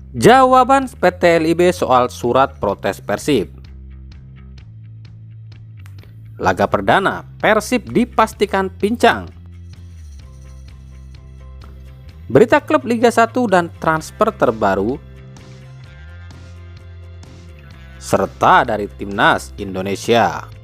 Jawaban PT LIB soal surat protes Persib. Laga perdana, Persib dipastikan pincang. Berita klub Liga 1 dan transfer terbaru, serta dari Timnas Indonesia.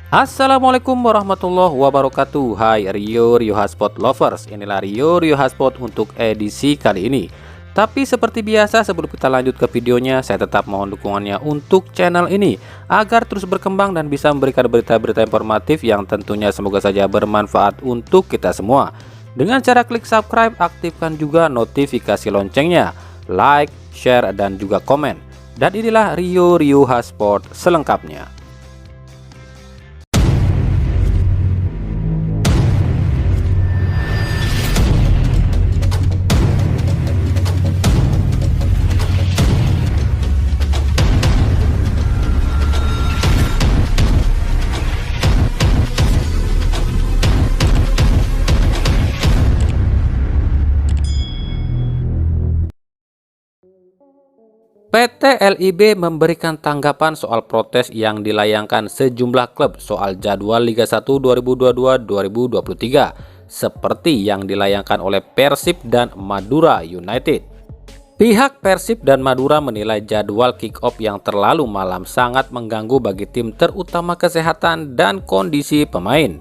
Assalamualaikum warahmatullahi wabarakatuh. Hai Rio Haspot Lovers, inilah Rio Haspot untuk edisi kali ini. Tapi seperti biasa, sebelum kita lanjut ke videonya, saya tetap mohon dukungannya untuk channel ini agar terus berkembang dan bisa memberikan berita-berita informatif yang tentunya semoga saja bermanfaat untuk kita semua. Dengan cara klik subscribe, aktifkan juga notifikasi loncengnya, like, share, dan juga komen. Dan inilah Rio Haspot selengkapnya. PT LIB memberikan tanggapan soal protes yang dilayangkan sejumlah klub soal jadwal Liga 1 2022-2023 seperti yang dilayangkan oleh Persib dan Madura United. Pihak Persib dan Madura menilai jadwal kick-off yang terlalu malam sangat mengganggu bagi tim, terutama kesehatan dan kondisi pemain.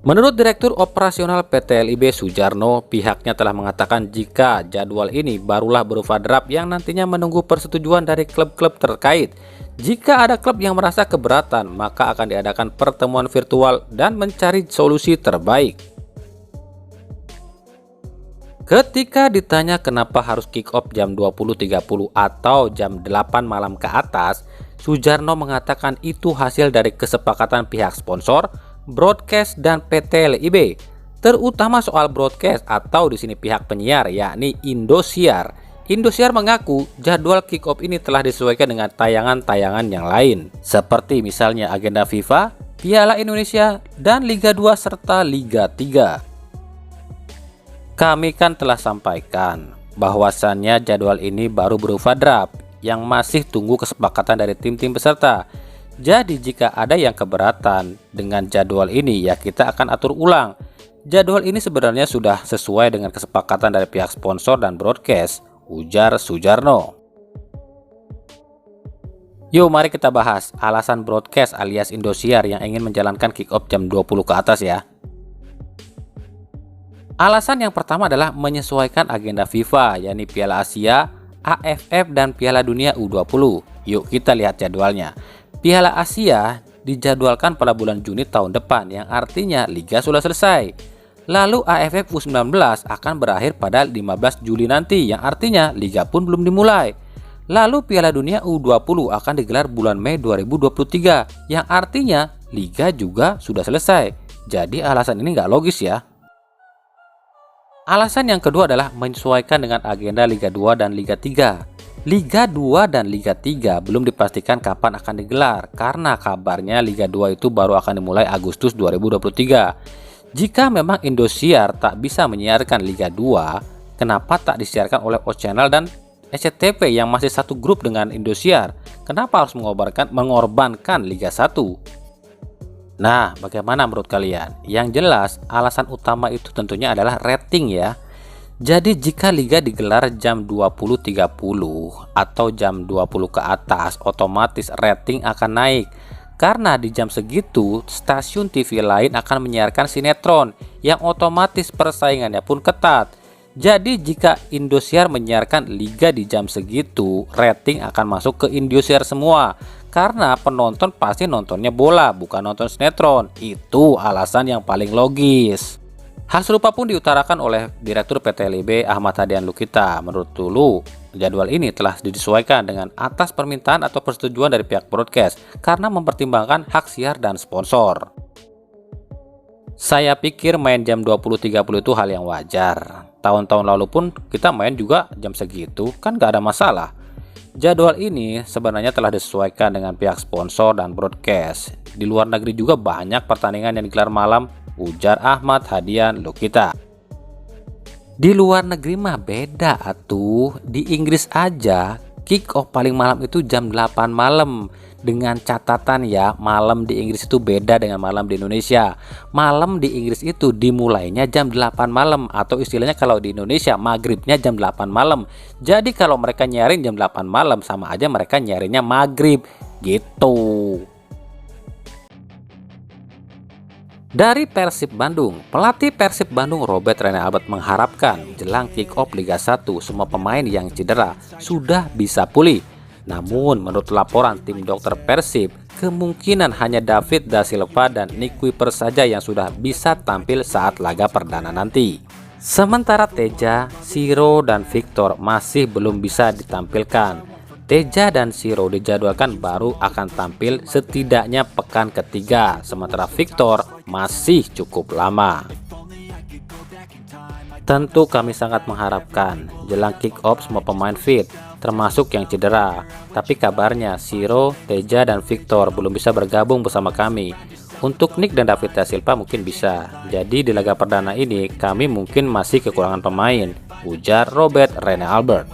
Menurut Direktur Operasional PT LIB Sujarno, pihaknya telah mengatakan jika jadwal ini barulah berupa draft yang nantinya menunggu persetujuan dari klub-klub terkait. Jika ada klub yang merasa keberatan, maka akan diadakan pertemuan virtual dan mencari solusi terbaik. Ketika ditanya kenapa harus kick off jam 20.30 atau jam 8 malam ke atas, Sujarno mengatakan itu hasil dari kesepakatan pihak sponsor, broadcast, dan PT LIB, terutama soal broadcast atau di sini pihak penyiar yakni Indosiar. Indosiar mengaku jadwal kick-off ini telah disesuaikan dengan tayangan-tayangan yang lain, seperti misalnya agenda FIFA, Piala Indonesia, dan Liga 2 serta Liga 3. Kami kan telah sampaikan bahwasannya jadwal ini baru berupa draft yang masih tunggu kesepakatan dari tim-tim peserta. Jadi jika ada yang keberatan dengan jadwal ini, ya kita akan atur ulang. Jadwal ini sebenarnya sudah sesuai dengan kesepakatan dari pihak sponsor dan broadcast, ujar Sujarno. Yuk mari kita bahas alasan broadcast alias Indosiar yang ingin menjalankan kick off jam 20 ke atas ya. Alasan yang pertama adalah menyesuaikan agenda FIFA, yakni Piala Asia, AFF, dan Piala Dunia U20. Yuk kita lihat jadwalnya. Piala Asia dijadwalkan pada bulan Juni tahun depan, yang artinya Liga sudah selesai. Lalu AFF U19 akan berakhir pada 15 Juli nanti, yang artinya Liga pun belum dimulai. Lalu Piala Dunia U20 akan digelar bulan Mei 2023, yang artinya Liga juga sudah selesai. Jadi alasan ini nggak logis ya. Alasan yang kedua adalah menyesuaikan dengan agenda Liga 2 dan Liga 3. Liga 2 dan Liga 3 belum dipastikan kapan akan digelar karena kabarnya Liga 2 itu baru akan dimulai Agustus 2023. Jika memang Indosiar tak bisa menyiarkan Liga 2, kenapa tak disiarkan oleh O-Channel dan SCTV yang masih satu grup dengan Indosiar? Kenapa harus mengorbankan Liga 1? Nah, bagaimana menurut kalian? Yang jelas, alasan utama itu tentunya adalah rating ya. Jadi jika Liga digelar jam 20.30 atau jam 20 ke atas, otomatis rating akan naik. Karena di jam segitu, stasiun TV lain akan menyiarkan sinetron yang otomatis persaingannya pun ketat. Jadi jika Indosiar menyiarkan Liga di jam segitu, rating akan masuk ke Indosiar semua. Karena penonton pasti nontonnya bola, bukan nonton sinetron. Itu alasan yang paling logis. Hal serupa pun diutarakan oleh Direktur PT LIB Ahmad Hadian Lukita. Menurut Lulu, jadwal ini telah disesuaikan dengan atas permintaan atau persetujuan dari pihak broadcast karena mempertimbangkan hak siar dan sponsor. Saya pikir main jam 20.30 itu hal yang wajar. Tahun-tahun lalu pun kita main juga jam segitu, kan gak ada masalah. Jadwal ini sebenarnya telah disesuaikan dengan pihak sponsor dan broadcast. Di luar negeri juga banyak pertandingan yang digelar malam, ujar Ahmad Hadian Lukita. Di luar negeri mah beda atuh. Di Inggris aja kick off paling malam itu jam 8 malam. Dengan catatan ya, malam di Inggris itu beda dengan malam di Indonesia. Malam di Inggris itu dimulainya jam 8 malam, atau istilahnya kalau di Indonesia maghribnya jam 8 malam. Jadi kalau mereka nyiarin jam 8 malam sama aja mereka nyiarinnya maghrib gitu. Dari Persib Bandung, pelatih Persib Bandung Robert Rene Albert mengharapkan jelang kick-off Liga 1 semua pemain yang cedera sudah bisa pulih. Namun menurut laporan tim dokter Persib, kemungkinan hanya David Da Silva dan Nick Kuiper saja yang sudah bisa tampil saat laga perdana nanti. Sementara Teja, Siro, dan Victor masih belum bisa ditampilkan. Teja dan Siro dijadwalkan baru akan tampil setidaknya pekan ketiga, sementara Victor masih cukup lama. Tentu kami sangat mengharapkan jelang kick off semua pemain fit, termasuk yang cedera. Tapi kabarnya Siro, Teja, dan Victor belum bisa bergabung bersama kami. Untuk Nick dan David Da Silva mungkin bisa. Jadi di laga perdana ini kami mungkin masih kekurangan pemain, ujar Robert Rene Albert.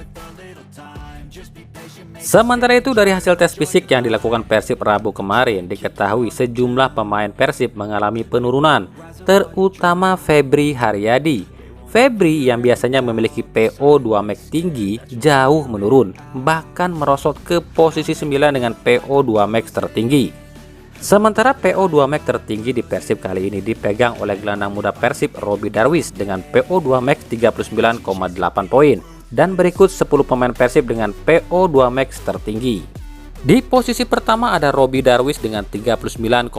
Sementara itu dari hasil tes fisik yang dilakukan Persib Rabu kemarin diketahui sejumlah pemain Persib mengalami penurunan, terutama Febri Haryadi. Febri yang biasanya memiliki PO2 max tinggi jauh menurun, bahkan merosot ke posisi 9 dengan PO2 max tertinggi. Sementara PO2 max tertinggi di Persib kali ini dipegang oleh gelandang muda Persib Roby Darwis dengan PO2 max 39,8 poin. Dan berikut 10 pemain Persib dengan PO2 max tertinggi. Di posisi pertama ada Roby Darwis dengan 39,8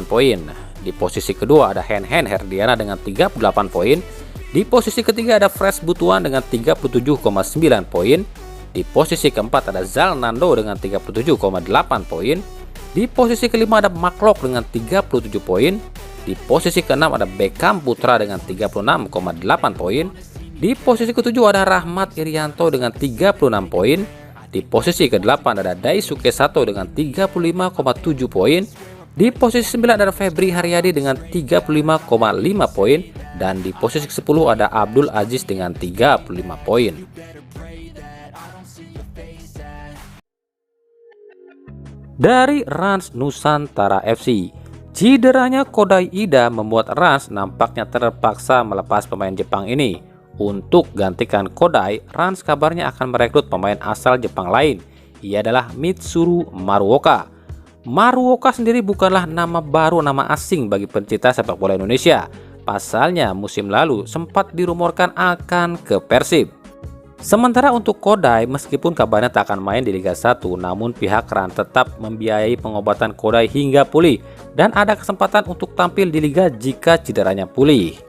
poin. Di posisi kedua ada Hen Herdiana dengan 38 poin. Di posisi ketiga ada Fresh Butuan dengan 37,9 poin. Di posisi keempat ada Zal Nando dengan 37,8 poin. Di posisi kelima ada Maklok dengan 37 poin. Di posisi keenam ada Beckham Putra dengan 36,8 poin. Di posisi ketujuh ada Rahmat Irianto dengan 36 poin. Di posisi ke-8 ada Daisuke Sato dengan 35,7 poin. Di posisi 9 ada Febri Haryadi dengan 35,5 poin. Dan di posisi ke-10 ada Abdul Aziz dengan 35 poin. Dari Rans Nusantara FC, cederanya Kodai Ida membuat Rans nampaknya terpaksa melepas pemain Jepang ini. Untuk gantikan Kodai, Rans kabarnya akan merekrut pemain asal Jepang lain. Ia adalah Mitsuru Maruoka. Maruoka sendiri bukanlah nama baru, nama asing bagi pencinta sepak bola Indonesia. Pasalnya musim lalu sempat dirumorkan akan ke Persib. Sementara untuk Kodai, meskipun kabarnya tak akan main di Liga 1, namun pihak Rans tetap membiayai pengobatan Kodai hingga pulih dan ada kesempatan untuk tampil di Liga jika cederanya pulih.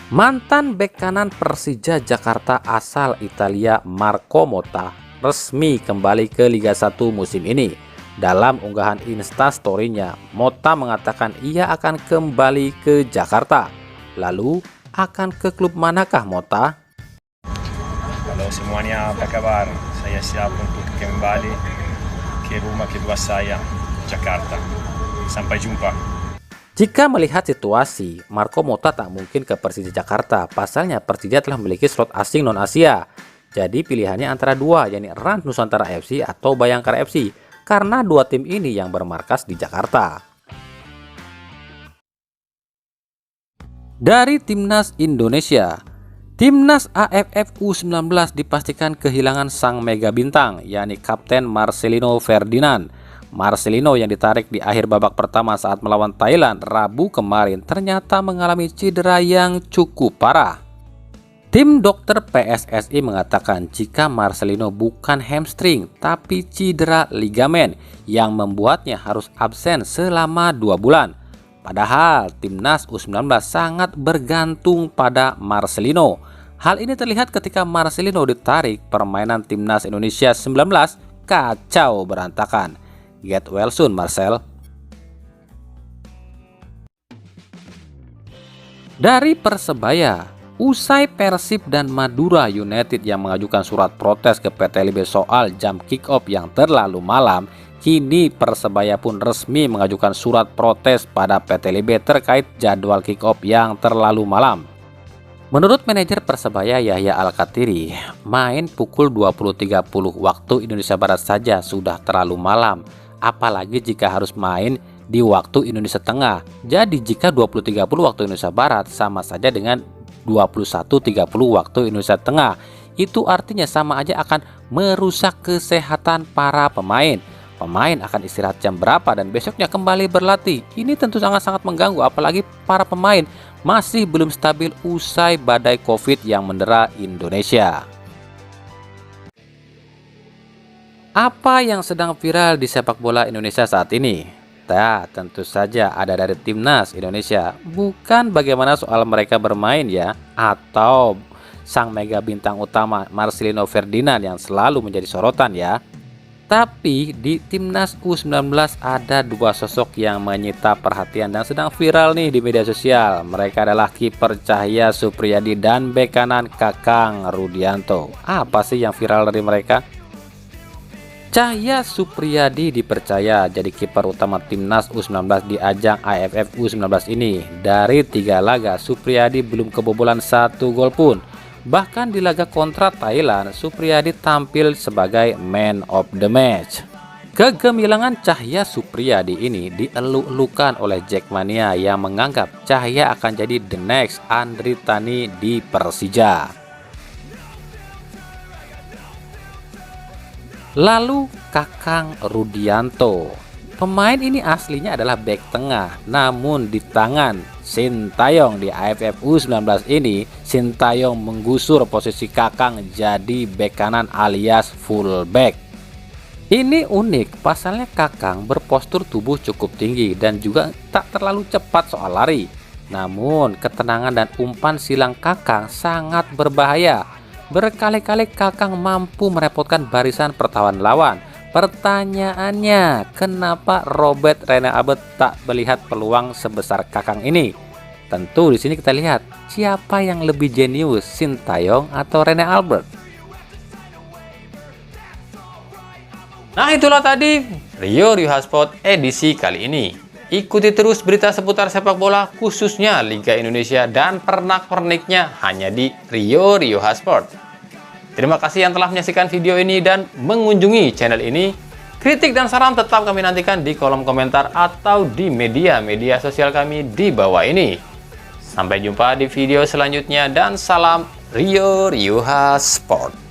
Mantan bek kanan Persija Jakarta asal Italia Marco Motta resmi kembali ke Liga 1 musim ini. Dalam unggahan Instastory-nya, Motta mengatakan ia akan kembali ke Jakarta. Lalu, akan ke klub manakah Motta? Kalau semuanya apa kabar, saya siap untuk kembali ke rumah kedua saya, Jakarta. Sampai jumpa. Jika melihat situasi, Marco Motta tak mungkin ke Persija Jakarta. Pasalnya Persija telah memiliki slot asing non-Asia. Jadi pilihannya antara dua, yakni Rans Nusantara FC atau Bayangkara FC. Karena dua tim ini yang bermarkas di Jakarta. Dari Timnas Indonesia, Timnas AFF U19 dipastikan kehilangan sang mega bintang, yakni Kapten Marcelino Ferdinand. Marcelino yang ditarik di akhir babak pertama saat melawan Thailand Rabu kemarin ternyata mengalami cedera yang cukup parah. Tim dokter PSSI mengatakan jika Marcelino bukan hamstring tapi cedera ligamen yang membuatnya harus absen selama 2 bulan. Padahal Timnas U19 sangat bergantung pada Marcelino. Hal ini terlihat ketika Marcelino ditarik, permainan Timnas Indonesia 19 kacau berantakan. Get well soon, Marcel. Dari Persebaya, Usai Persib dan Madura United yang mengajukan surat protes ke PT LIB soal jam kick-off yang terlalu malam, kini Persebaya pun resmi mengajukan surat protes pada PT LIB terkait jadwal kick-off yang terlalu malam. Menurut manajer Persebaya Yahya Al-Kathiri, main pukul 20.30 waktu Indonesia Barat saja sudah terlalu malam, apalagi jika harus main di waktu Indonesia Tengah. Jadi jika 20.30 waktu Indonesia Barat sama saja dengan 21.30 waktu Indonesia Tengah. Itu artinya sama aja akan merusak kesehatan para pemain. Pemain akan istirahat jam berapa dan besoknya kembali berlatih. Ini tentu sangat-sangat mengganggu, apalagi para pemain masih belum stabil usai badai Covid yang mendera Indonesia. Apa yang sedang viral di sepak bola Indonesia saat ini? Tentu saja ada dari Timnas Indonesia. Bukan bagaimana soal mereka bermain ya, atau sang mega bintang utama Marcelino Ferdinand yang selalu menjadi sorotan ya. Tapi di Timnas U19 ada dua sosok yang menyita perhatian dan sedang viral nih di media sosial. Mereka adalah kiper Cahya Supriyadi dan bek kanan Kakang Rudianto. Apa sih yang viral dari mereka? Cahya Supriyadi dipercaya jadi kiper utama Timnas U19 di ajang AFF U19 ini. Dari 3 laga, Supriyadi belum kebobolan 1 gol pun. Bahkan di laga kontra Thailand, Supriyadi tampil sebagai man of the match. Kegemilangan Cahya Supriyadi ini dieluk-elukan oleh Jackmania yang menganggap Cahya akan jadi the next Andri Tani di Persija. Lalu Kakang Rudianto. Pemain ini aslinya adalah bek tengah, namun di tangan Sintayong di AFF U19 ini, Sintayong menggusur posisi Kakang jadi bek kanan alias fullback. Ini unik, pasalnya Kakang berpostur tubuh cukup tinggi dan juga tak terlalu cepat soal lari. Namun ketenangan dan umpan silang Kakang sangat berbahaya. Berkali-kali Kakang mampu merepotkan barisan pertahanan lawan. Pertanyaannya, kenapa Robert Rene Albert tak melihat peluang sebesar Kakang ini? Tentu di sini kita lihat siapa yang lebih jenius, Sintayong atau Rene Albert. Nah, itulah tadi Rio Hotspot edisi kali ini. Ikuti terus berita seputar sepak bola khususnya Liga Indonesia dan pernak-perniknya hanya di Rio Hotspot. Terima kasih yang telah menyaksikan video ini dan mengunjungi channel ini. Kritik dan saran tetap kami nantikan di kolom komentar atau di media sosial kami di bawah ini. Sampai jumpa di video selanjutnya dan salam Rio Hotspot.